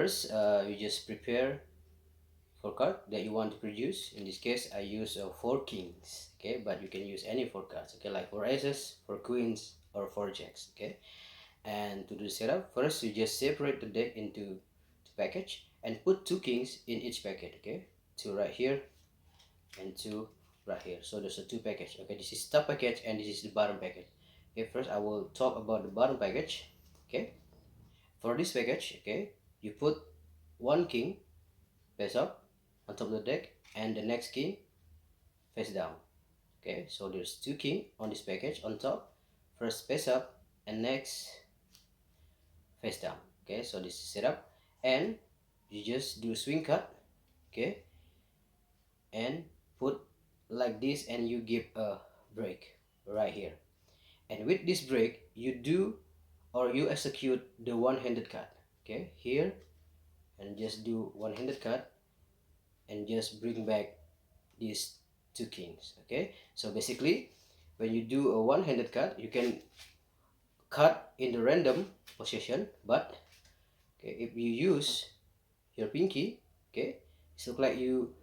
First, you just prepare four cards that you want to produce. In this case, I use 4 kings, okay, but you can use any 4 cards, okay, like 4 aces, 4 queens, or 4 jacks, okay. And to do the setup, first you just separate the deck into two package and put 2 kings in each packet, okay, 2 right here and 2 right here. So there's a 2 package, okay. This is top package and this is the bottom package. Okay, first I will talk about the bottom package, okay. For this package, okay, you put 1 king face up on top of the deck and the next king face down, okay. So there's 2 king on this package on top, first face up and next face down, okay. So this is setup, and you just do a swing cut, okay, and put like this, and you give a break right here, and with this break you do or you execute the one-handed cut, okay, here, and just do one-handed cut and just bring back these 2 kings, okay. So basically when you do a one-handed cut, you can cut in the random position, but okay, if you use your pinky, okay, it's look like you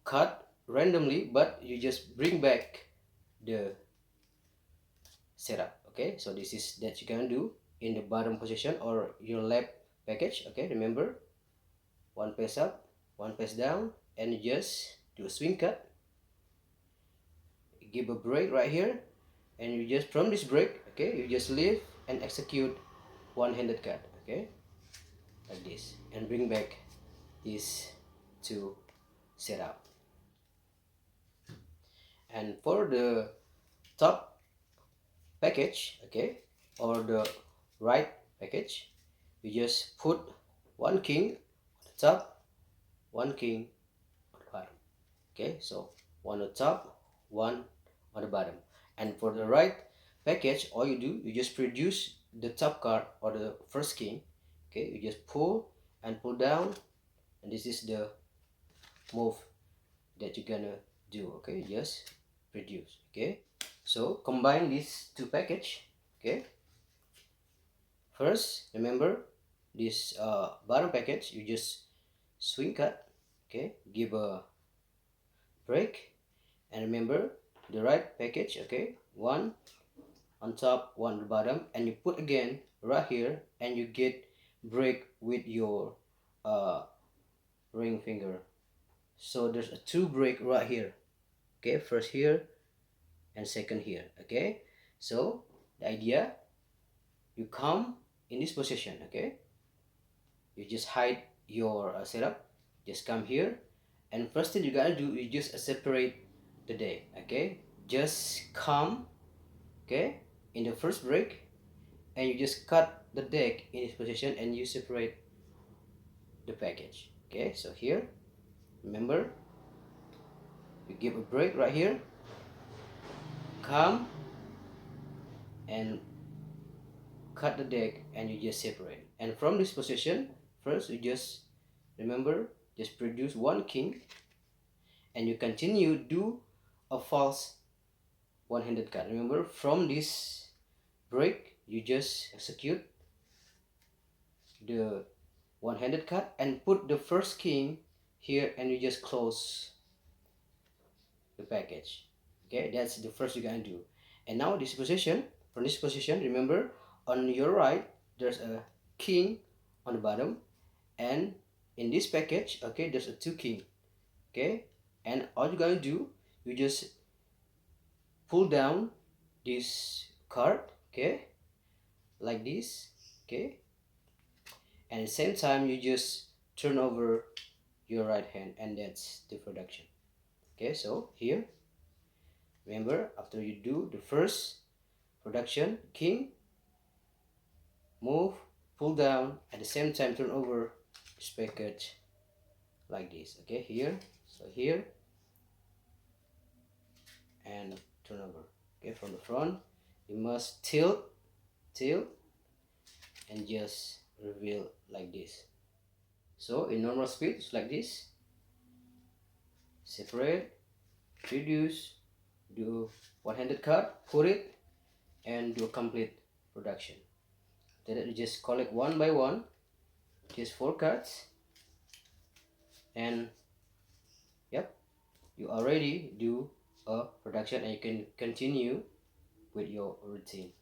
cut randomly, but you just bring back the setup, okay. So this is that you can do in the bottom position or your left package, okay. Remember, one pace up, one pace down, and you just do a swing cut, give a break right here, and you just from this break, okay, you just leave and execute one-handed cut, okay, like this, and bring back these two setup. And for the top package, okay, or the right package, you just put 1 king on the top, 1 king on the bottom, okay. So one on the top, one on the bottom. And for the right package, all you do, you just produce the top card or the first king, okay. You just pull and pull down, and this is the move that you're gonna do, okay. Just produce, okay. So combine these two package, okay. First, remember this bottom package, you just swing cut, okay, give a break, and remember the right package, okay, one on top, one on the bottom, and you put again right here, and you get break with your ring finger. So there's a 2 break right here, okay, first here and second here, okay. So the idea, you come in this position, okay, you just hide your setup, just come here, and first thing you gotta do is just separate the deck, okay. Just come, okay, in the first break, and you just cut the deck in its position and you separate the package, okay. So here, remember, you give a break right here, come and cut the deck, and you just separate. And from this position, first you just remember, just produce 1 king, and you continue do a false one-handed cut. Remember, from this break you just execute the one-handed cut and put the first king here, and you just close the package, okay. That's the first you're gonna do. And now this position, from this position, remember, on your right there's a king on the bottom, and in this package, okay, there's a 2 king, okay. And all you're gonna do, you just pull down this card, okay, like this, okay, and at the same time you just turn over your right hand, and that's the production, okay. So here, remember, after you do the first production, king, move, pull down, at the same time turn over this package like this, okay. Here, so here, and turn over, okay. From the front you must tilt, and just reveal like this. So in normal speed, it's like this: separate, reduce, do one-handed cut, put it, and do a complete production. Then you just collect one by one, just 4 cards, and yep, you already do a production, and you can continue with your routine.